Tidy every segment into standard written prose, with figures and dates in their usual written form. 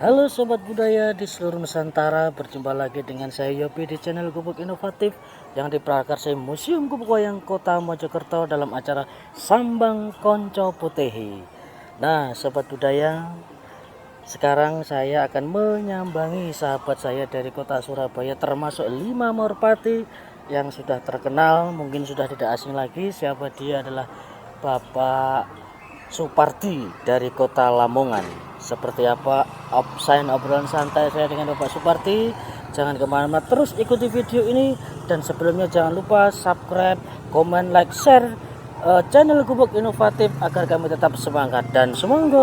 Halo Sobat Budaya di seluruh Nusantara, berjumpa lagi dengan saya Yopi di channel Gubuk Inovatif yang diprakarsai Museum Gubuk Wayang Kota Mojokerto dalam acara Sambang Konco Putehi. Nah Sobat Budaya, sekarang saya akan menyambangi sahabat saya dari kota Surabaya, termasuk 5 Merpati yang sudah terkenal, mungkin sudah tidak asing lagi. Siapa dia? Adalah Bapak Supardi dari kota Lamongan. Seperti apa obrolan santai saya dengan Bapak Supardi? Jangan kemana-mana, terus ikuti video ini. Dan sebelumnya jangan lupa subscribe, komen, like, share channel Gubuk Inovatif agar kami tetap semangat dan semangat.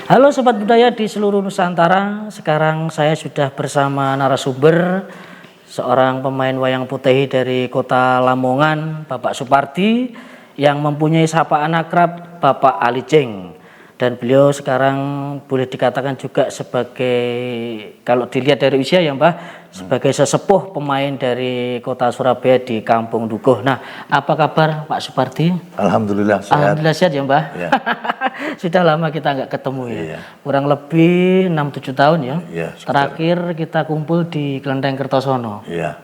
Halo Sobat Budaya di seluruh Nusantara, sekarang saya sudah bersama narasumber, seorang pemain wayang putehi dari kota Lamongan, Bapak Supardi, yang mempunyai sapaan akrab Bapak Aliceng. Dan beliau sekarang boleh dikatakan juga sebagai, kalau dilihat dari usia ya Mbah, sebagai sesepuh pemain dari kota Surabaya di Kampung Dukuh. Nah, apa kabar Pak Supardi? Alhamdulillah sehat. Alhamdulillah sehat ya Mbah. Ya. Sudah lama kita nggak ketemu ya. Iya. Kurang lebih 6-7 tahun ya. Iya, terakhir kita kumpul di Klenteng Kertosono. Iya.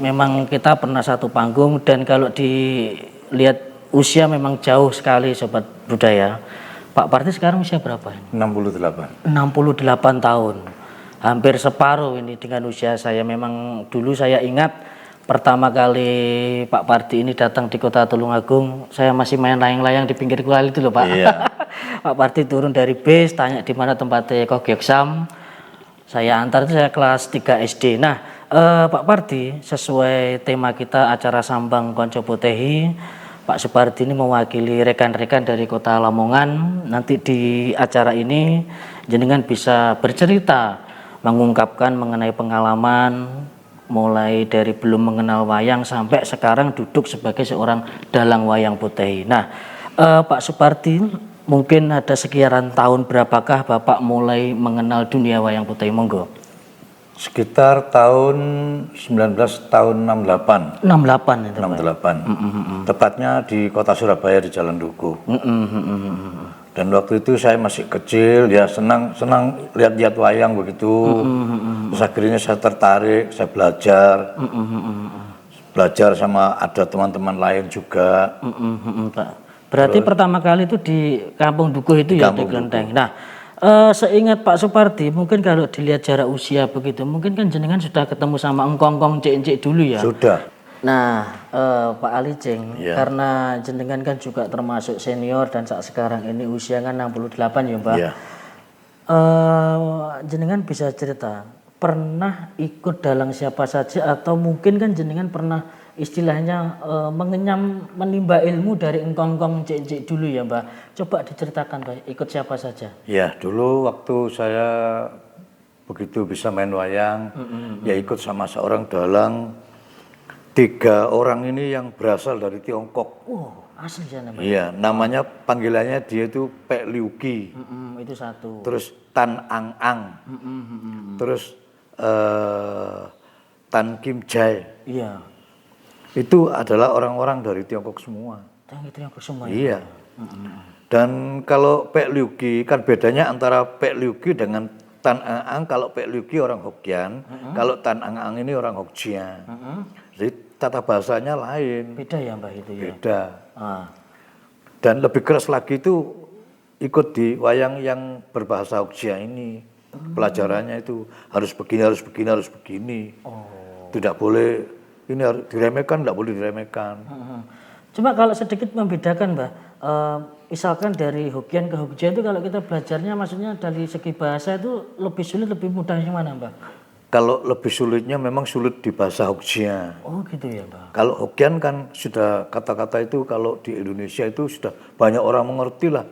Memang kita pernah satu panggung, dan kalau dilihat usia memang jauh sekali Sobat Budaya. Pak Parti sekarang usia berapa? 68. 68 tahun. Hampir separuh ini dengan usia saya. Memang dulu saya ingat pertama kali Pak Parti ini datang di kota Tulungagung, saya masih main layang-layang di pinggir kuali itu loh Pak. Iya. Pak Parti turun dari bis, tanya di mana tempatnya Kogyoksam. Saya antar, itu saya kelas 3 SD. Nah, Pak Parti, sesuai tema kita acara Sambang Konco Putehi, Pak Supardi ini mewakili rekan-rekan dari kota Lamongan. Nanti di acara ini jenengan bisa bercerita, mengungkapkan mengenai pengalaman mulai dari belum mengenal wayang sampai sekarang duduk sebagai seorang dalang wayang putehi. Nah, Pak Supardi, mungkin ada sekian tahun berapakah Bapak mulai mengenal dunia wayang putehi? Monggo. Sekitar tahun 68. 68 itu. 68. Tepatnya di kota Surabaya di Jalan Dukuh. Dan waktu itu saya masih kecil, ya senang lihat-lihat wayang begitu. Terus akhirnya saya tertarik, saya belajar sama ada teman-teman lain juga. Pak. Berarti pertama kali itu di Kampung Dukuh itu ya, di Klenteng. Nah, seingat Pak Supardi, mungkin kalau dilihat jarak usia begitu, mungkin kan jenengan sudah ketemu sama engkong-engkong cek-cek dulu ya. Sudah. Nah, Pak Aliceng, Ya. karena jenengan kan juga termasuk senior dan saat sekarang ini usia kan 68 ya Mbak. Ya. Jenengan bisa cerita, pernah ikut dalang siapa saja, atau mungkin kan jenengan pernah istilahnya menimba ilmu dari engkong-engkong cek-cek dulu ya Mbak. Coba diceritakan Mbak, ikut siapa saja? Ya, dulu waktu saya begitu bisa main wayang, ya ikut sama seorang dalang. 3 orang ini yang berasal dari Tiongkok. Asli sana Mbak. Iya, namanya panggilannya dia itu Pek Liu Qi. Itu satu. Terus Tan Ang Ang. Terus Tan Kim Jae. Iya. Itu adalah orang-orang dari Tiongkok semua. Itu yang semua. Iya. Dan kalau Pek Liu Qi, kan bedanya antara Pek Liu Qi dengan Tan Ang Ang. Kalau Pek Liu Qi orang Hokkien, kalau Tan Ang Ang ini orang Hokjian. Jadi tata bahasanya lain. Beda ya Mbak itu ya. Beda. Dan lebih keras lagi itu ikut di wayang yang berbahasa Hokjia ini. Pelajarannya itu harus begini. Tidak boleh, ini harus diremehkan, tidak boleh diremehkan. Cuma kalau sedikit membedakan Mbak, misalkan dari Hokkien ke Hokjia itu kalau kita belajarnya, maksudnya dari segi bahasa itu lebih sulit, lebih mudah yang mana Mbak? Kalau lebih sulitnya memang sulit di bahasa Hokjia. Oh gitu ya Mbak. Kalau Hokkien kan sudah kata-kata itu kalau di Indonesia itu sudah banyak orang mengerti lah.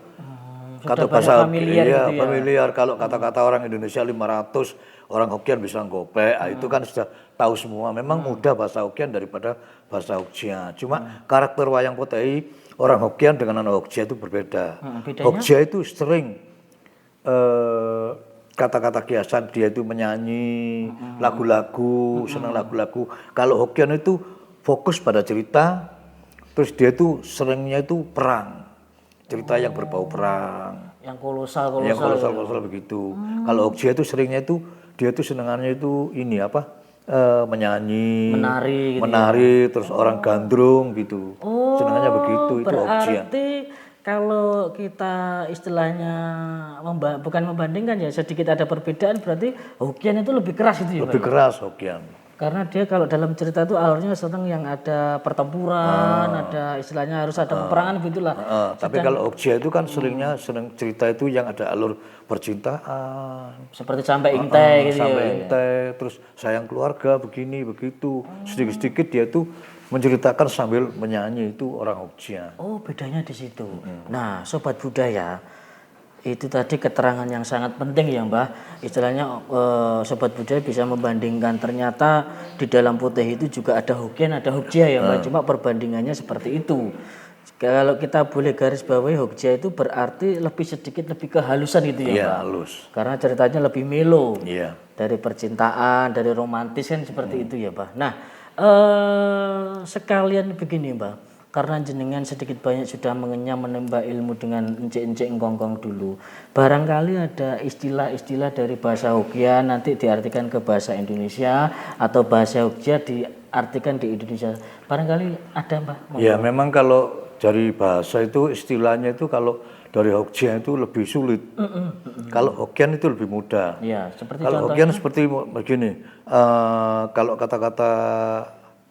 Kata bahasa familiar iya, gitu ya. familiar. Kalau kata-kata orang Indonesia 500, orang Hokkien bisa ngopek, itu kan sudah tahu semua. Memang mudah bahasa Hokkien daripada bahasa Hokjia. Cuma karakter wayang potehi orang Hokkien dengan orang Hokjia itu berbeda. Bedanya? Hokjia itu sering kata-kata kiasan, dia itu menyanyi lagu-lagu, senang lagu-lagu. Kalau Hokkien itu fokus pada cerita, terus dia itu seringnya itu perang, cerita yang berbau perang, Yang kolosal yang kolosal begitu. Kalau Hokjia itu seringnya itu dia itu senangannya itu ini apa, menyanyi, Menari gitu menari, terus orang gandrung gitu. Senangannya begitu, itu Hokjia. Berarti kalau kita istilahnya bukan membandingkan ya, sedikit ada perbedaan, berarti Hokkien itu lebih keras itu ya, Pak? Lebih keras Hokkien. Karena dia kalau dalam cerita itu alurnya senang yang ada pertempuran, ada istilahnya harus ada peperangan begitulah. Tapi kalau Hokjia itu kan seringnya senang cerita itu yang ada alur percintaan, Seperti sampai intai gitu sampai ya. intai, terus sayang keluarga begini begitu. Sedikit-sedikit dia tuh menceritakan sambil menyanyi, itu orang Hokjia. Oh, bedanya di situ. Nah, sobat budaya, itu tadi keterangan yang sangat penting ya, Mbah. Istilahnya sobat budaya bisa membandingkan, ternyata di dalam Potehi itu juga ada Hokkien, ada Hokjia ya, Mbah. Cuma perbandingannya seperti itu. Kalau kita boleh garis bawahi, Hokjia itu berarti lebih sedikit lebih kehalusan gitu ya, Iya, Mbah. halus. Karena ceritanya lebih melo. Iya. Dari percintaan, dari romantis kan seperti itu ya, Mbah. Nah, sekalian begini, Mbah. Karena jenengan sedikit banyak sudah mengenyam menimba ilmu dengan encik-encik ngkonggong dulu. Barangkali ada istilah-istilah dari bahasa Hokkien nanti diartikan ke bahasa Indonesia atau bahasa Hokjia diartikan di Indonesia. Barangkali ada, Mbah? Ya, memang kalau dari bahasa itu istilahnya itu kalau dari Hokjia itu lebih sulit. Kalau Hokkien itu lebih mudah. Ya, seperti Kalau Hokkien seperti begini, kalau kata-kata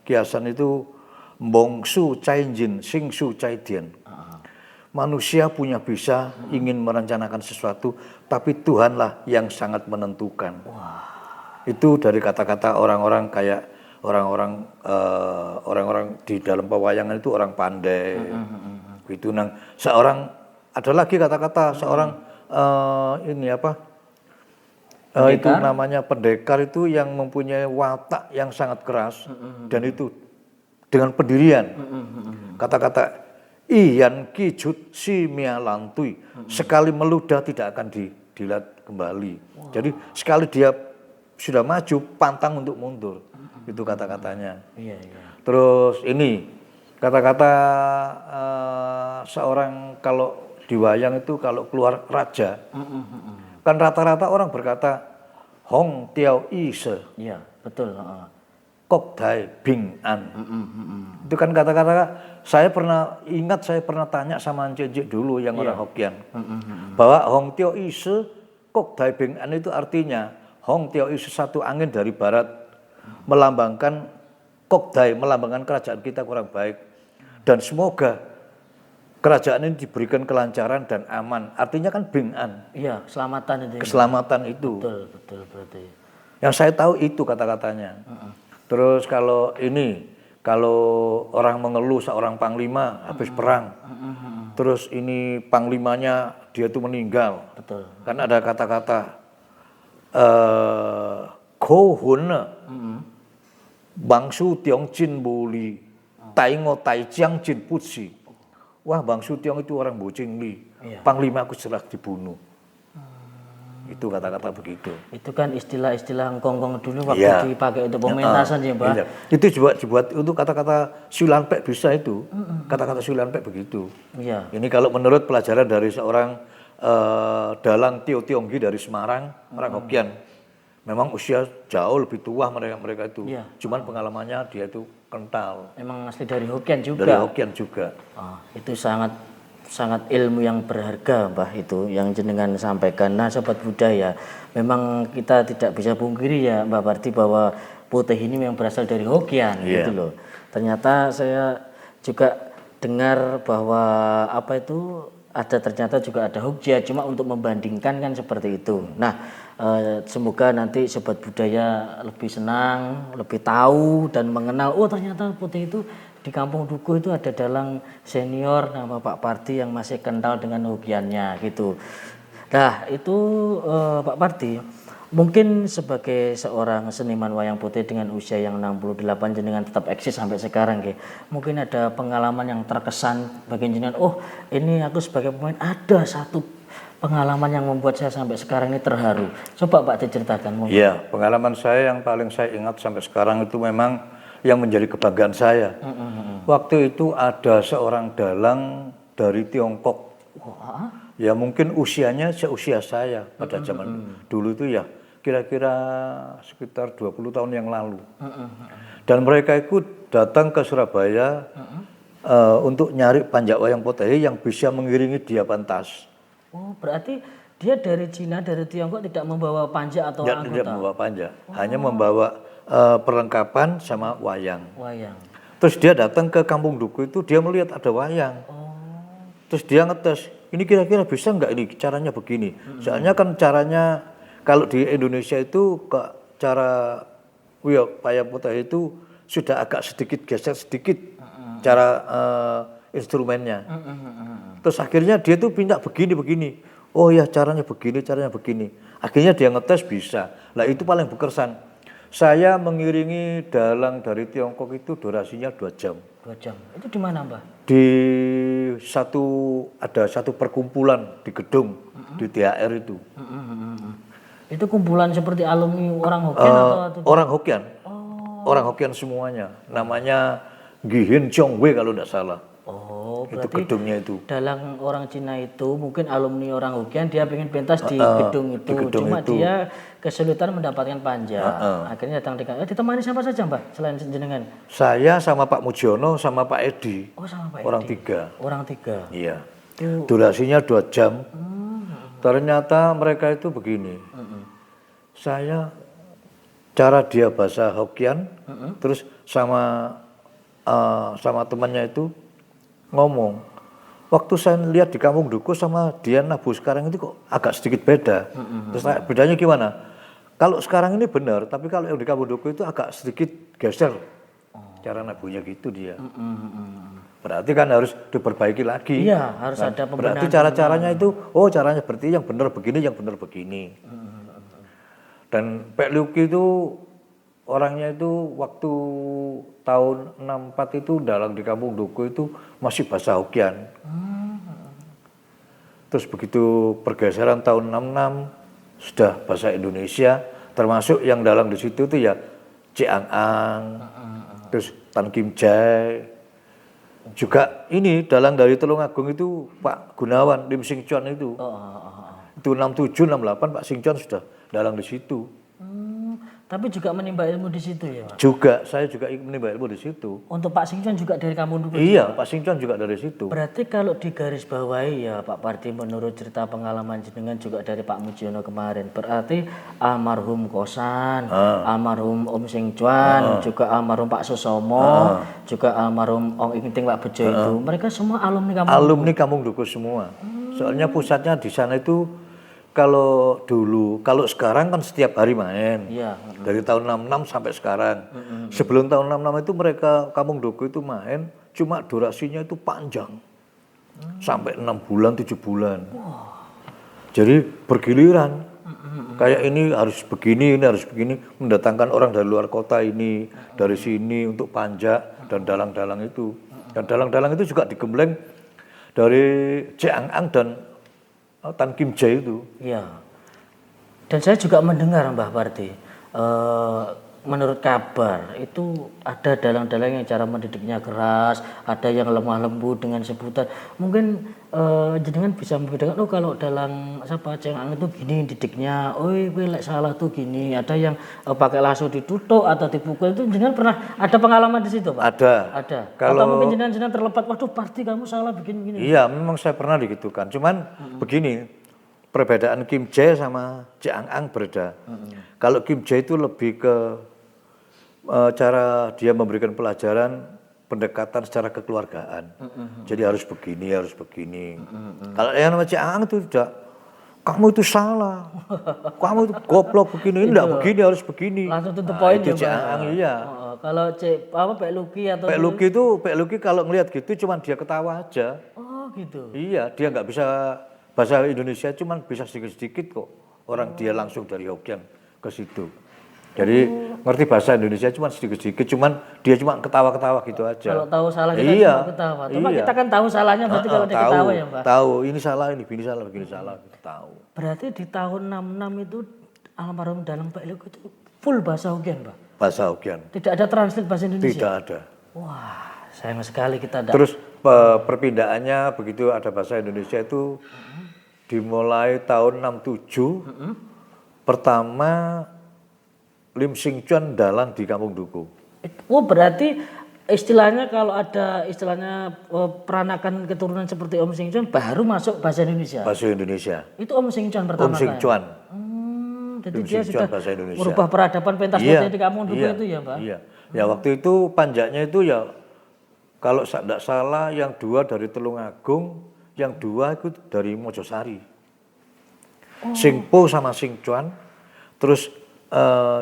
kiasan itu Mbongsu Cainjin, Singsu Caidien. Manusia punya bisa ingin merencanakan sesuatu, tapi Tuhanlah yang sangat menentukan. Itu dari kata-kata orang-orang kayak orang-orang di dalam pewayangan itu orang pandai. Itu seorang ada lagi kata-kata seorang ini apa? Itu namanya pendekar itu yang mempunyai watak yang sangat keras dan itu dengan pendirian. Kata-kata iyan kijut si mia lantui, sekali meludah tidak akan dilihat kembali. Jadi sekali dia sudah maju pantang untuk mundur. Itu kata-katanya. Terus ini kata-kata seorang kalau di wayang itu kalau keluar raja, kan rata-rata orang berkata Hong Tiao Ise. Iya, betul. Kok Dai Bing An. Itu kan kata-kata saya pernah tanya sama Encik dulu yang orang Hokkien. Bahwa Hong Tio Ise Kok Dai Bing An itu artinya Hong Tio Ise satu angin dari barat melambangkan Kok Dai, melambangkan kerajaan kita kurang baik. Dan semoga kerajaan ini diberikan kelancaran dan aman. Artinya kan Bing An. Iya, keselamatan itu. Keselamatan itu. Betul berarti. Yang saya tahu itu kata-katanya. Terus kalau orang mengeluh seorang panglima habis perang, terus ini panglimanya dia tuh meninggal. Betul. Kan ada kata-kata Kohun Bangsu Tiong Jin Buli Taingo Taijiang Jin Putsi. Wah, Bangsu Tiong itu orang Bocing Li. Panglima aku sudah dibunuh. Itu kata-kata begitu. Itu kan istilah-istilah ngkonggong dulu waktu dipakai untuk pementasan ya, Mbak. Iya. Itu dibuat untuk kata-kata Siulanpek bisa itu. Kata-kata Siulanpek begitu. Iya. Ini kalau menurut pelajaran dari seorang Dalang Tio Tionggi dari Semarang, orang Hokkien. Memang usia jauh lebih tua mereka itu. Iya. Cuman pengalamannya dia itu kental. Emang asli dari Hokkien juga. Dari Hokkien juga. Itu sangat ilmu yang berharga, Mbah, itu yang jenengan sampaikan. Nah, sobat budaya, memang kita tidak bisa pungkiri ya, Mbak Parti, bahwa Potehi ini memang berasal dari Hokkien gitu loh. Ternyata saya juga dengar bahwa ternyata juga ada Hokjia, cuma untuk membandingkan kan seperti itu. Nah, semoga nanti sobat budaya lebih senang, lebih tahu dan mengenal, oh ternyata Potehi itu di Kampung Dukuh itu ada dalang senior nama Pak Parti yang masih kental dengan Hokkiannya gitu. Nah itu Pak Parti, Mungkin sebagai seorang seniman wayang putih dengan usia yang 68 jenengan tetap eksis sampai sekarang nggih. Mungkin ada pengalaman yang terkesan bagi jenengan, oh ini aku sebagai pemain ada satu pengalaman yang membuat saya sampai sekarang ini terharu. Coba Pak diceritakan mungkin. Iya, pengalaman saya yang paling saya ingat sampai sekarang itu memang yang menjadi kebanggaan saya. Waktu itu ada seorang dalang dari Tiongkok. Ya mungkin usianya seusia saya pada zaman dulu itu ya kira-kira sekitar 20 tahun yang lalu. Dan mereka itu datang ke Surabaya untuk nyari panjak wayang potehi yang bisa mengiringi dia pentas. Oh, berarti dia dari Cina, dari Tiongkok tidak membawa panjang atau Tidak anggota? membawa panjak, hanya membawa perlengkapan sama wayang. Wayang. Terus dia datang ke Kampung Duku itu, dia melihat ada wayang. Terus dia ngetes, ini kira-kira bisa nggak ini caranya begini. Soalnya kan caranya, kalau di Indonesia itu cara wayang potehi itu sudah agak sedikit geser sedikit cara instrumennya. Terus akhirnya dia tuh minta begini. Oh ya caranya begini. Akhirnya dia ngetes bisa. Lah itu paling berkesan. Saya mengiringi dalang dari Tiongkok itu durasinya 2 jam. 2 jam. Itu di mana, Mbah? Ada satu perkumpulan di gedung di THR itu. Itu kumpulan seperti alumni orang Hokkien atau Orang Hokkien. Orang Hokkien semuanya. Namanya Gihin Chongwei kalau tidak salah. Oh, Itu berarti gedungnya itu. dalang orang Cina itu mungkin alumni orang Hokkien, dia pengen pentas di gedung itu. Cuma dia kesulitan mendapatkan panja. Akhirnya datang ditemani siapa saja, Mbak, selain jenengan? Saya sama Pak Mujiono sama Pak Edi. Oh, sama Pak Orang Edi. 3. Orang 3. Iya. Durasinya 2 jam. Ternyata mereka itu begini. Cara dia bahasa Hokkien, terus sama temannya itu ngomong. Waktu saya lihat di Kampung Duku sama dia nabu sekarang itu kok agak sedikit beda. Terus bedanya gimana? Kalau sekarang ini benar, tapi kalau yang di Kampung Duku itu agak sedikit geser. Cara nabunya gitu dia. Berarti kan harus diperbaiki lagi. Iya, harus ada pembenahan. Berarti cara-caranya itu, caranya berarti yang benar begini. Dan Pak Luki itu orangnya itu waktu tahun 64 itu dalang di Kampung Duku itu masih bahasa Hokkien. Terus begitu pergeseran tahun 66 sudah bahasa Indonesia, termasuk yang dalang di situ itu ya Ciang Ang, terus Tan Kim Jae. Juga ini dalang dari Tulungagung itu Pak Gunawan Lim Sing Chuan itu. Itu 67 68 Pak Sing Chuan sudah dalang di situ. Tapi juga menimba ilmu di situ ya, Pak? Saya juga menimba ilmu di situ. Untuk Pak Sing Chuan juga dari Kampung Duku? Iya, Pak Sing Chuan juga dari situ. Berarti kalau di garis bawahi ya Pak Pardi, menurut cerita pengalaman jenengan juga dari Pak Mujiono kemarin, berarti almarhum Kosan, almarhum Om Sing Chuan, juga almarhum Pak Susomo, juga almarhum Om Ingting Pak Bejo itu, mereka semua alumni Kampung Duku? Alumni Kampung Duku semua. Soalnya pusatnya di sana itu kalau sekarang kan setiap hari main. Iya. Dari tahun 66 sampai sekarang. Sebelum tahun 66 itu mereka Kampung Duku itu main, cuma durasinya itu panjang. Sampai 6 bulan, 7 bulan. Jadi bergiliran. Kayak ini harus begini, mendatangkan orang dari luar kota ini, dari sini untuk panjak dan dalang-dalang itu. Dan dalang-dalang itu juga digembleng dari Ciang Ang dan Tan Kim Jae itu. Iya. Dan saya juga mendengar Mbah Pardi, menurut kabar itu ada dalang-dalang yang cara mendidiknya keras, ada yang lemah lembut dengan sebutan. Mungkin jenengan bisa membedakan, kalau dalang Ciang Ang itu gini didiknya, lek salah tuh gini. Ada yang pakai lasso ditutuk atau dipukul, itu jenengan pernah ada pengalaman di situ, Pak? Ada. Atau mungkin jenengan terlepas, waduh Pardi kamu salah bikin gini. Iya, memang saya pernah digitukan. Cuman begini, perbedaan Kim Jae sama Ciang Ang berbeda. Kalau Kim Jae itu lebih ke cara dia memberikan pelajaran pendekatan secara kekeluargaan. Jadi harus begini. Kalau yang namanya Ciang Ang itu tidak, kamu itu salah, kamu itu goblok begini, enggak begini, harus begini. Langsung to the point itu ya, Ciang Ang, iya. Kalau Pak Luki atau Pak Luki kalau ngelihat gitu cuman dia ketawa aja. Oh gitu. Iya, dia nggak bisa bahasa Indonesia, cuman bisa sedikit-sedikit kok. Orang dia langsung dari Hokkien ke situ. Jadi ngerti bahasa Indonesia cuma sedikit-sedikit, cuman dia cuma ketawa-ketawa gitu aja. Kalau tahu salah kita Iya, cuma ketawa. Cuma iya. kita kan tahu salahnya berarti kalau dia tahu, ketawa ya Pak. tahu ini salah, ini begini salah, begini salah, gitu tahu. Berarti di tahun 66 itu almarhum Dalang Pak Luki itu full bahasa Hokkien Pak. Bahasa Hokkien. Tidak ada translate bahasa Indonesia. Tidak ada. Wah, sayang sekali kita ada. Terus perpindahannya begitu ada bahasa Indonesia itu dimulai tahun 67. Pertama Lim Sing Chuan dalang di Kampung Duku. Oh berarti istilahnya kalau ada istilahnya peranakan keturunan seperti Om Sing Chuan baru masuk bahasa Indonesia. Bahasa Indonesia. Itu Om Sing Chuan pertama Om Sing kali. Chuan. Jadi Om dia Sing sudah Chuan bahasa Indonesia. merubah peradaban pentas putih di Kampung Duku itu ya Pak? Iya. Ya waktu itu panjaknya itu ya kalau tidak salah yang 2 dari Tulungagung, yang 2 itu dari Mojosari. Sing Po sama Sing Chuan, terus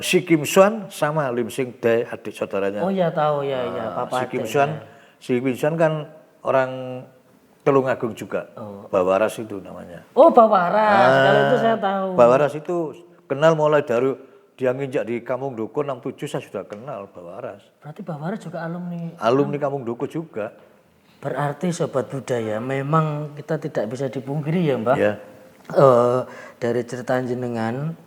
Si Kim Chuan sama Lim Sing Dae adik saudaranya. Oh ya tahu ya Papa Si Kim Chuan, Si Kim Chuan kan orang Tulungagung juga. Bawaras itu namanya. Oh Bawaras, kalau itu saya tahu. Bawaras itu kenal mulai dari dia nginjak di Kampung Duku 67 saya sudah kenal Bawaras. Berarti Bawaras juga alumni. Alumni Kampung Duku juga. Berarti sobat budaya memang kita tidak bisa dipungkiri ya Mbak. Ya. Dari cerita jenengan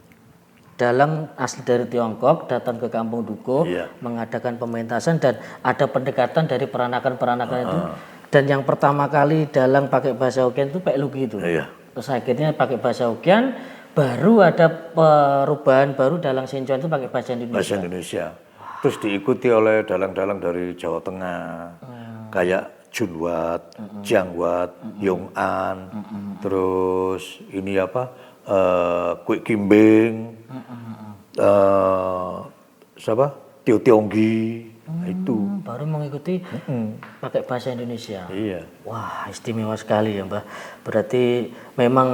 Dalang asli dari Tiongkok datang ke Kampung Dukuh mengadakan pementasan dan ada pendekatan dari peranakan-peranakan itu. Dan yang pertama kali Dalang pakai bahasa Hokkien itu Pak Luki itu. Terus akhirnya pakai bahasa Hokkien, baru ada perubahan baru Dalang Sing Chuan itu pakai bahasa Indonesia. Bahasa Indonesia. Terus diikuti oleh dalang-dalang dari Jawa Tengah. Kayak Junwat, Jiangwat, Yong An, terus ini apa? Kwek Kimbing, siapa? Tio Tionggi, itu. Baru mengikuti pakai bahasa Indonesia. Iya. Wah istimewa sekali ya Mbak. Berarti memang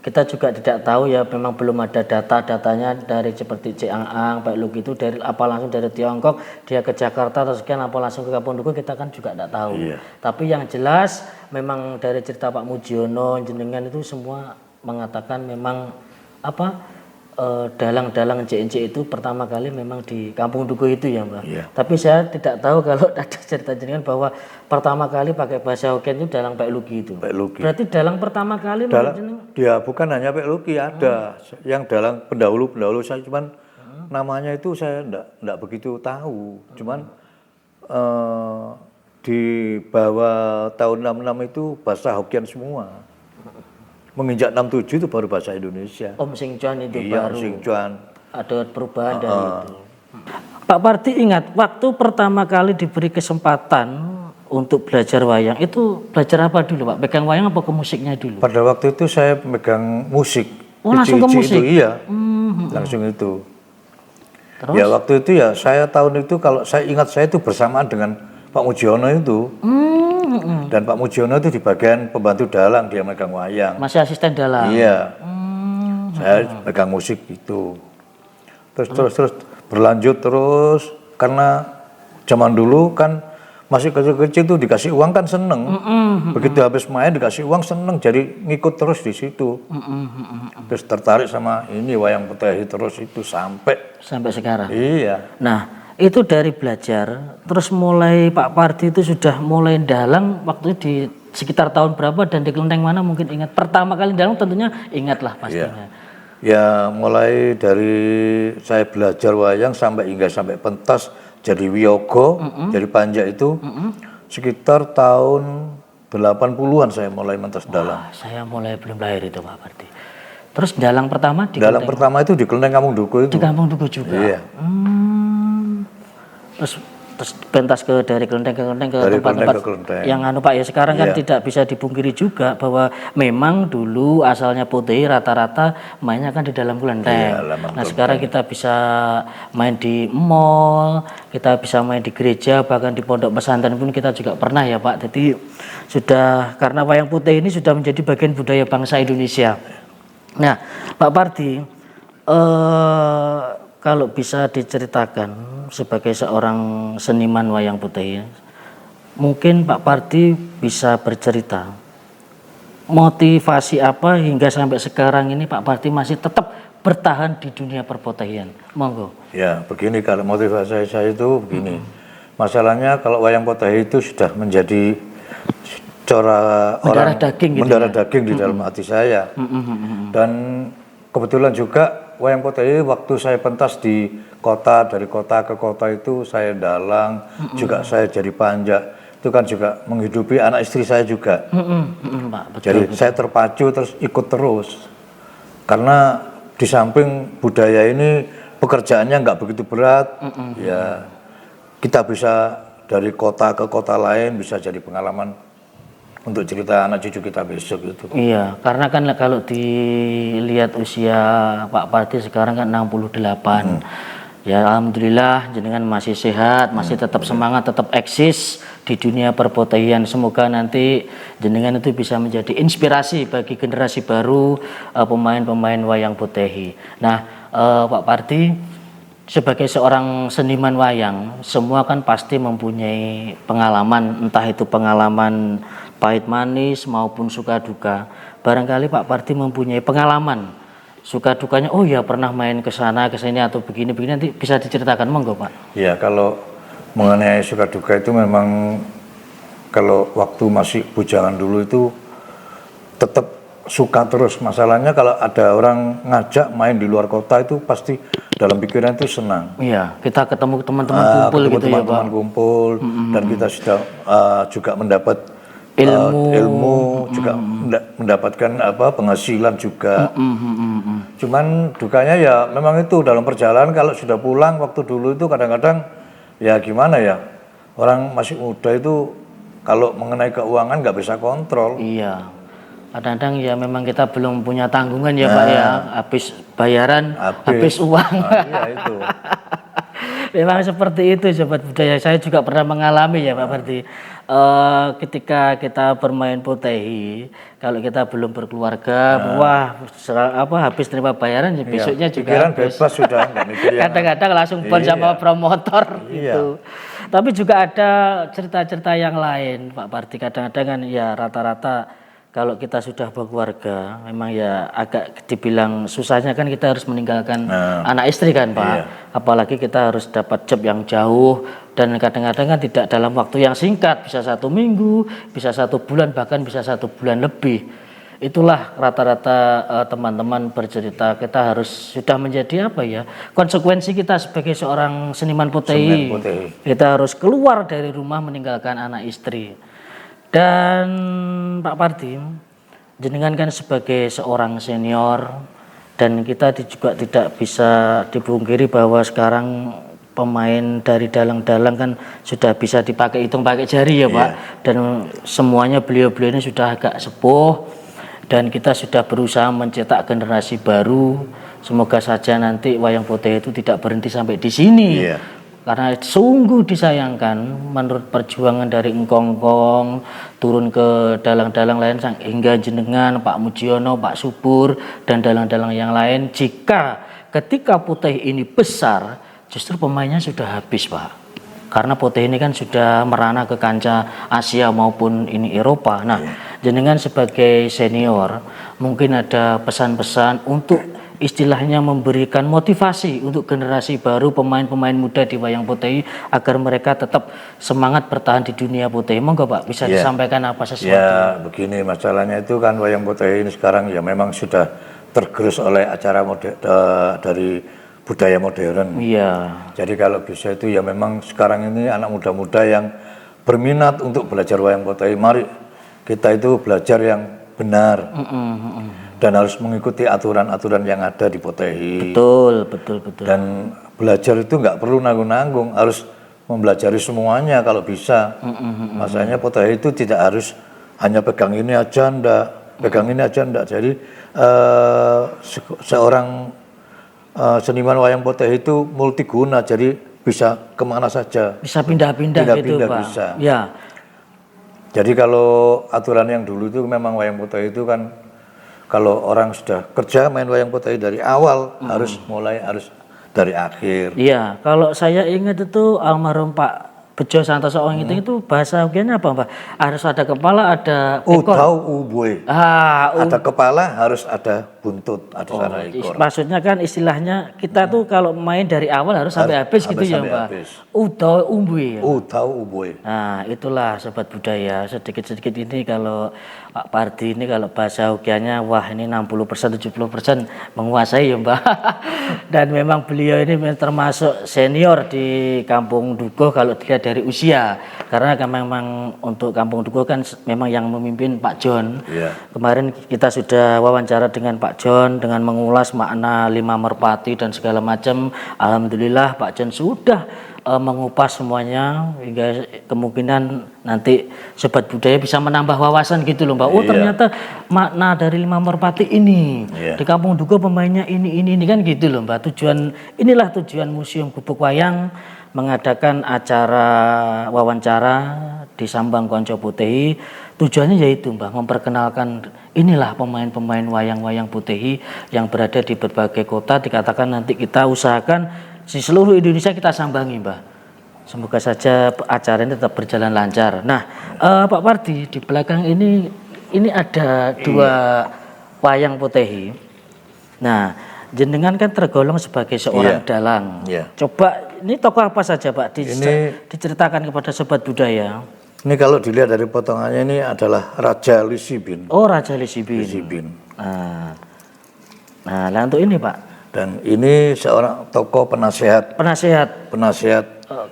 kita juga tidak tahu ya, memang belum ada data-datanya dari seperti Ciang Ang, Pak Luki itu dari apa langsung dari Tiongkok dia ke Jakarta atau sekian apa langsung ke Kampung Dukuh kita kan juga tidak tahu. Iya. Tapi yang jelas memang dari cerita Pak Mujiono jenengan itu semua mengatakan memang apa dalang-dalang CNC itu pertama kali memang di Kampung Dukuh itu ya Mbak. Iya. Tapi saya tidak tahu kalau ada cerita jenengan bahwa pertama kali pakai bahasa Hokkien itu Dalang Pak Luki itu. Pak Luki. Berarti dalang pertama kali Dia bukan hanya Pak Luki, ada yang dalang pendahulu saya cuman namanya itu saya enggak begitu tahu. Cuman di bawah tahun 66 itu bahasa Hokkien semua. Menginjak 67 itu baru bahasa Indonesia. Om Sing Chuan itu Iya, baru. Om Sing Chuan. Ada perubahan dari itu. Pak Parti ingat waktu pertama kali diberi kesempatan untuk belajar wayang itu belajar apa dulu Pak? Pegang wayang apa ke musiknya dulu? Pada waktu itu saya megang musik. Oh, langsung ke musik? Itu, iya, langsung itu. Terus? Ya waktu itu ya saya tahun itu kalau saya ingat saya itu bersamaan dengan Pak Mujiono itu. Dan Pak Mujiono itu di bagian pembantu dalang, dia megang wayang. Masih asisten dalang? Iya. Saya megang musik itu. Terus berlanjut terus karena zaman dulu kan masih kecil-kecil tuh dikasih uang kan seneng. Begitu habis main dikasih uang seneng, jadi ngikut terus di situ. Terus tertarik sama ini wayang Potehi terus itu sampai sekarang. Iya. Nah, itu dari belajar, terus mulai Pak Parti itu sudah mulai dalang waktu di sekitar tahun berapa dan di kelenteng mana mungkin ingat? Pertama kali dalang tentunya ingatlah pastinya. Ya mulai dari saya belajar wayang sampai pentas jadi wiyogo, jadi panjak itu sekitar tahun 80-an saya mulai mentas dalang. Saya mulai belum lahir itu Pak Parti. Terus dalang pertama di dalang pertama itu di kelenteng Kampung Dukuh itu. Di Kampung Dukuh juga. Iya. Terus pentas dari kelenteng ke tempat-tempat yang Pak ya sekarang kan tidak bisa dipungkiri juga bahwa memang dulu asalnya Potehi rata-rata mainnya kan di dalam kelenteng. Nah sekarang kita bisa main di mall, kita bisa main di gereja, bahkan di pondok pesantren pun kita juga pernah ya Pak. Jadi sudah karena wayang Potehi ini sudah menjadi bagian budaya bangsa Indonesia. Nah Pak Parti, kalau bisa diceritakan sebagai seorang seniman wayang Potehi, mungkin Pak Parti bisa bercerita motivasi apa hingga sampai sekarang ini Pak Parti masih tetap bertahan di dunia perpotehian? Monggo. Ya, begini, kalau motivasi saya itu begini. Masalahnya kalau wayang potehi itu sudah menjadi Mendarah daging gitu mendarah daging di dalam hati saya. Dan kebetulan juga wayang potehi waktu saya pentas di kota, dari kota ke kota itu saya dalang, juga saya jadi panjak. Itu kan juga menghidupi anak istri saya juga. Pak, betul, Jadi betul. saya terpacu terus ikut terus. Karena di samping budaya ini pekerjaannya nggak begitu berat, ya kita bisa dari kota ke kota lain, bisa jadi pengalaman untuk cerita anak cucu kita besok gitu. Iya, karena kan kalau dilihat usia Pak Parti sekarang kan 68. Ya alhamdulillah jenengan masih sehat, masih tetap semangat, tetap eksis di dunia perpotehian. Semoga nanti jenengan itu bisa menjadi inspirasi bagi generasi baru pemain-pemain wayang potehi. Nah, Pak Parti sebagai seorang seniman wayang, semua kan pasti mempunyai pengalaman, entah itu pengalaman pahit manis maupun suka duka. Barangkali Pak Parti mempunyai pengalaman suka dukanya, oh ya pernah main ke sana ke sini atau begini nanti bisa diceritakan, monggo Pak. Ya, kalau mengenai suka duka itu memang kalau waktu masih bujangan dulu itu tetap suka terus. Masalahnya kalau ada orang ngajak main di luar kota itu pasti dalam pikiran itu senang. Iya, kita ketemu teman-teman kumpul ketemu gitu ya Pak. teman-teman kumpul, dan kita sudah juga mendapat Ilmu. juga mendapatkan penghasilan juga. Cuman dukanya ya memang itu dalam perjalanan, kalau sudah pulang waktu dulu itu kadang-kadang ya gimana ya, orang masih muda itu kalau mengenai keuangan nggak bisa kontrol. Iya, kadang-kadang ya memang kita belum punya tanggungan ya Pak ya, habis bayaran, habis uang. Iya itu. Memang seperti itu sobat budaya, saya juga pernah mengalami ya Pak Parti. Ketika kita bermain potehi, kalau kita belum berkeluarga, wah habis terima bayaran ya besoknya juga Pikiran habis. bebas sudah, nggak mikir yang Kadang-kadang langsung pon sama promotor gitu. Tapi juga ada cerita-cerita yang lain Pak Parti, kadang-kadang kan ya rata-rata kalau kita sudah berkeluarga memang ya agak dibilang susahnya kan kita harus meninggalkan anak istri kan Pak. Apalagi kita harus dapat job yang jauh dan kadang-kadang kan tidak dalam waktu yang singkat, bisa 1 minggu, bisa 1 bulan, bahkan bisa 1 bulan lebih. Itulah rata-rata teman-teman bercerita, kita harus sudah menjadi apa ya, konsekuensi kita sebagai seorang seniman potehi. Kita harus keluar dari rumah meninggalkan anak istri. Dan Pak Parti, jenengan kan sebagai seorang senior dan kita juga tidak bisa dipungkiri bahwa sekarang pemain dari dalang-dalang kan sudah bisa dipakai hitung pakai jari ya Pak. Dan semuanya beliau-beliau ini sudah agak sepuh dan kita sudah berusaha mencetak generasi baru. Semoga saja nanti wayang potehi itu tidak berhenti sampai di sini. Karena sungguh disayangkan menurut perjuangan dari engkong-engkong turun ke dalang-dalang lain hingga jenengan, Pak Mujiono, Pak Subur dan dalang-dalang yang lain, jika ketika potehi ini besar justru pemainnya sudah habis Pak. Karena potehi ini kan sudah merana ke kancah Asia maupun ini Eropa. Nah, jenengan sebagai senior mungkin ada pesan-pesan untuk istilahnya memberikan motivasi untuk generasi baru pemain-pemain muda di wayang potehi agar mereka tetap semangat bertahan di dunia potehi. Monggo Pak, bisa disampaikan apa sesuatu? Ya begini, masalahnya itu kan wayang potehi ini sekarang ya memang sudah tergerus oleh acara dari budaya modern. Jadi kalau bisa itu ya memang sekarang ini anak muda-muda yang berminat untuk belajar wayang potehi, mari kita itu belajar yang benar. Dan harus mengikuti aturan-aturan yang ada di potehi. Betul. Dan belajar itu nggak perlu nanggung-nanggung, harus mempelajari semuanya kalau bisa. Masalahnya potehi itu tidak harus hanya pegang ini aja ndak, Jadi seorang seniman wayang potehi itu multiguna, jadi bisa kemana saja. Bisa pindah-pindah gitu Pak. Bisa. Jadi kalau aturan yang dulu itu memang wayang potehi itu kan kalau orang sudah kerja main wayang potehi dari awal harus dari akhir. Iya, kalau saya ingat itu almarhum Pak Bejo Santoso itu bahasa Hokiannya apa Pak? Harus ada kepala, ada ekor. Tahu ubue. Ada kepala, harus ada buntut, ada sana ekor. Maksudnya kan istilahnya kita tuh kalau main dari awal harus sampai habis gitu ya sampai Mbak. habis. Udah umbi ya. Tahu uboy. Nah itulah sobat budaya, sedikit-sedikit ini kalau Pak Pardi ini kalau bahasa Hokianya wah ini 60% 70% menguasai ya Mbak. Dan memang beliau ini termasuk senior di Kampung Dukuh kalau dilihat dari usia, karena kan memang untuk Kampung Dukuh kan memang yang memimpin Pak John. Iya. Kemarin kita sudah wawancara dengan Pak John dengan mengulas makna 5 merpati dan segala macam. Alhamdulillah Pak John sudah mengupas semuanya hingga kemungkinan nanti sobat budaya bisa menambah wawasan gitu loh Mbak. Oh ternyata makna dari 5 merpati ini di Kampung Dukuh pemainnya ini kan gitu loh Mbak. Inilah tujuan Museum Gubuk Wayang mengadakan acara wawancara di Sambang Konco Putehi. Tujuannya yaitu Mbak memperkenalkan inilah pemain-pemain wayang-wayang Putehi yang berada di berbagai kota. Dikatakan nanti kita usahakan di seluruh Indonesia kita sambangi Mbak. Semoga saja acara ini tetap berjalan lancar. Nah Pak Pardi di belakang ini ada 2 wayang Putehi. Nah jenengan kan tergolong sebagai seorang dalang. Coba ini tokoh apa saja Pak diceritakan kepada sobat budaya. Ini kalau dilihat dari potongannya ini adalah Raja Lisibin. Oh Raja Lisibin. Nah untuk ini Pak. Dan ini seorang tokoh penasihat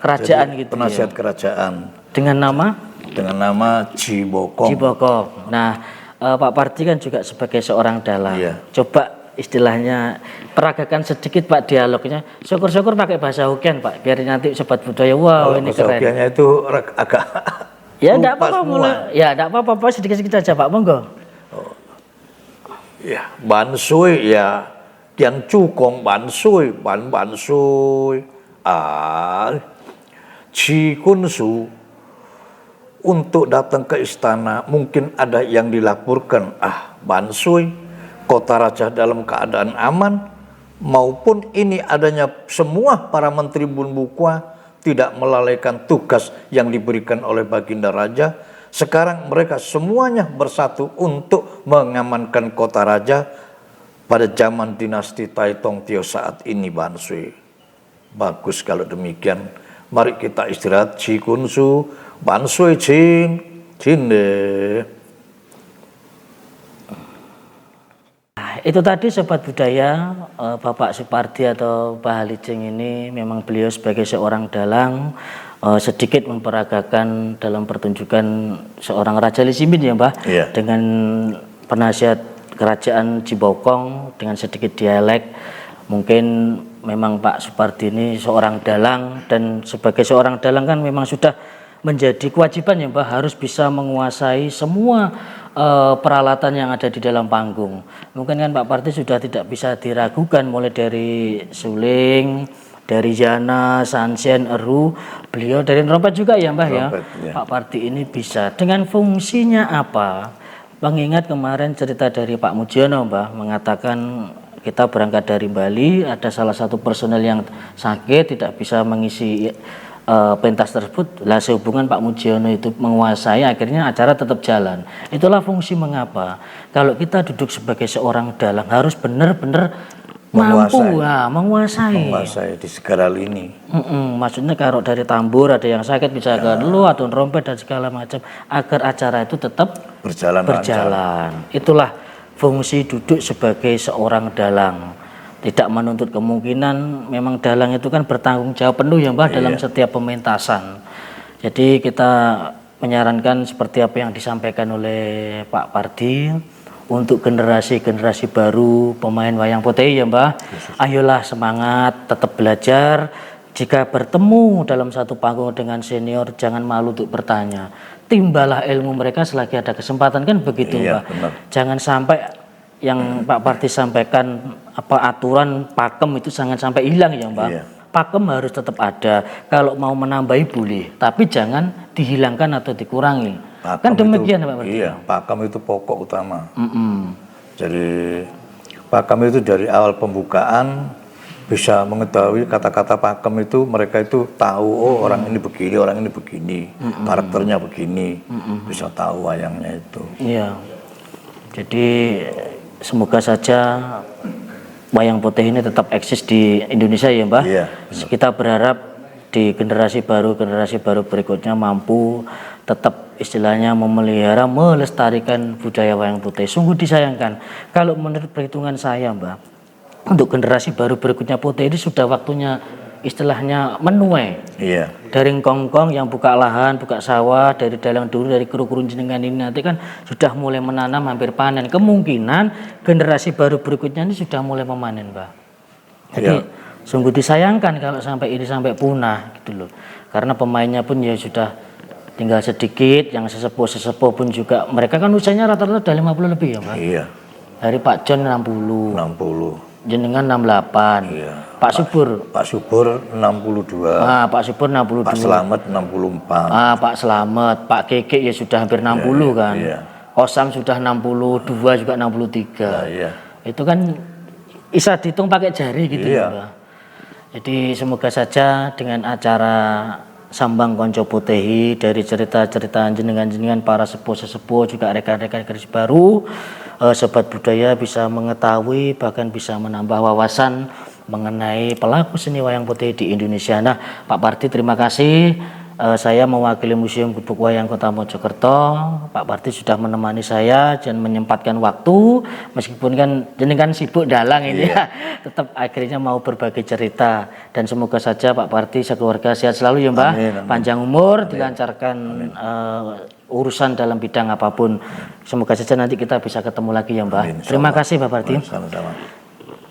kerajaan gitu. Penasihat kerajaan. Dengan nama Jibokong. Nah Pak Pardi kan juga sebagai seorang dalang. Coba istilahnya peragakan sedikit Pak dialognya. Syukur-syukur pakai bahasa Hokian Pak, biar nanti sobat budaya wow ini bahasa keren. Hokiannya itu agak ya enggak apa-apa ya enggak apa-apa sedikit-sedikit aja Pak, monggo. Ya, bansui ya Tian Cukong bansui, bansui. Cikunsu untuk datang ke istana mungkin ada yang dilaporkan bansui kota raja dalam keadaan aman, maupun ini adanya semua para menteri Bunbukwa tidak melalaikan tugas yang diberikan oleh Baginda Raja. Sekarang mereka semuanya bersatu untuk mengamankan kota raja pada zaman dinasti Taitong Tio saat ini Bansui. Bagus kalau demikian. Mari kita istirahat. Cikunsu, Bansui Cin, Cinde. Itu tadi sobat budaya, Bapak Supardi atau Pak Halijeng ini memang beliau sebagai seorang dalang sedikit memperagakan dalam pertunjukan seorang Raja Lisibin ya Mbah, dengan penasihat kerajaan Jibokong dengan sedikit dialek. Mungkin memang Pak Supardi ini seorang dalang, dan sebagai seorang dalang kan memang sudah menjadi kewajiban ya Mbah, harus bisa menguasai semua peralatan yang ada di dalam panggung. Mungkin kan Pak Pardi sudah tidak bisa diragukan, mulai dari suling, dari jana, sansen, eru, beliau dari trompet juga ya Mbah ya. Pak Pardi ini bisa. Dengan fungsinya apa? Mengingat kemarin cerita dari Pak Mujiono Mbah mengatakan kita berangkat dari Bali, ada salah satu personel yang sakit tidak bisa mengisi pentas tersebut. Lah sehubungan Pak Mujiono itu menguasai, akhirnya acara tetap jalan. Itulah fungsi mengapa kalau kita duduk sebagai seorang dalang harus benar-benar mampu menguasai di segala lini. Maksudnya kalau dari tambur ada yang sakit bisa ke dulu atau trompet dan segala macam, agar acara itu tetap berjalan. Itulah fungsi duduk sebagai seorang dalang. Tidak menuntut kemungkinan, memang dalang itu kan bertanggung jawab penuh ya Mbah dalam setiap pementasan. Jadi kita menyarankan seperti apa yang disampaikan oleh Pak Pardi untuk generasi-generasi baru pemain wayang Putehi ya Mbah. Ayolah semangat, tetap belajar. Jika bertemu dalam satu panggung dengan senior, jangan malu untuk bertanya. Timbalah ilmu mereka selagi ada kesempatan, kan begitu Mbah. Jangan sampai yang Pak Pardi sampaikan aturan pakem itu jangan sampai hilang ya Mbak. Pakem harus tetap ada. Kalau mau menambahi boleh, tapi jangan dihilangkan atau dikurangi. Pakem kan demikian Pak Pardi. Iya, pakem itu pokok utama. Jadi pakem itu dari awal pembukaan bisa mengetahui kata-kata pakem itu, mereka itu tahu orang ini begini, orang ini begini, karakternya begini, bisa tahu wayangnya itu. Iya. Jadi semoga saja wayang putih ini tetap eksis di Indonesia ya Mbah. Iya. Kita berharap di generasi baru berikutnya mampu tetap istilahnya memelihara, melestarikan budaya wayang putih. Sungguh disayangkan kalau menurut perhitungan saya Mbah, untuk generasi baru berikutnya putih ini sudah waktunya istilahnya menuai. Iya. Dari kongkong yang buka lahan, buka sawah, dari dalang dulu, dari kru-kru jenengan ini nanti kan sudah mulai menanam, hampir panen. Kemungkinan generasi baru berikutnya ini sudah mulai memanen, Mbak. Jadi sungguh disayangkan kalau sampai ini sampai punah gitu loh. Karena pemainnya pun ya sudah tinggal sedikit, yang sesepuh pun juga mereka kan usianya rata-rata udah 50 lebih ya, Mbak. Iya. Dari Pak John 60. 60. Jenengan 68. Iya. Pak Subur. Pak Subur 62. Pak Subur 62. Pak Slamet 64. Pak Slamet, Pak Keke ya sudah hampir 60 kan. Iya. Osam sudah 62 juga 63. Iya. Itu kan bisa dihitung pakai jari gitu Iya. ya, Mbak. Jadi semoga saja dengan acara Sambang Konco Putehi dari cerita-cerita jenengan-jenengan para sepuh-sepuh juga rekan-rekan garis baru, sobat budaya bisa mengetahui bahkan bisa menambah wawasan mengenai pelaku seni wayang putih di Indonesia. Nah, Pak Parti terima kasih. Saya mewakili Museum Gubuk Wayang Kota Mojokerto. Pak Parti sudah menemani saya dan menyempatkan waktu meskipun kan jenengan sibuk dalang ini ya, tetap akhirnya mau berbagi cerita dan semoga saja Pak Parti sekeluarga sehat selalu ya Mbah. Amin, amin. Panjang umur, dilancarkan urusan dalam bidang apapun. Semoga saja nanti kita bisa ketemu lagi ya Mbah. Amin, Terima kasih Pak Parti. Sama-sama.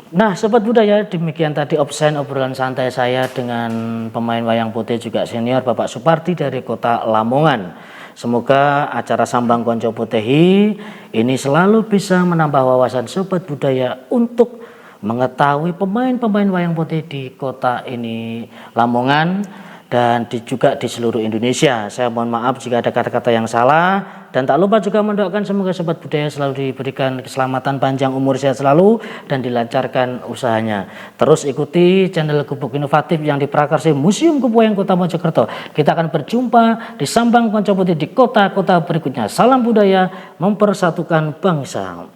Nah, sobat budaya, demikian tadi obrolan santai saya dengan pemain wayang putih juga senior Bapak Suparti dari Kota Lamongan. Semoga acara Sambang Konco Putehi ini selalu bisa menambah wawasan sobat budaya untuk mengetahui pemain-pemain wayang putih di kota ini Lamongan dan juga di seluruh Indonesia. Saya mohon maaf jika ada kata-kata yang salah. Dan tak lupa juga mendoakan semoga sobat budaya selalu diberikan keselamatan, panjang umur, sehat selalu dan dilancarkan usahanya. Terus ikuti channel Gubuk Inovatif yang diprakarsai Museum Gubuk Wayang Kota Mojokerto. Kita akan berjumpa di Sambang Konco Putih di kota-kota berikutnya. Salam budaya mempersatukan bangsa.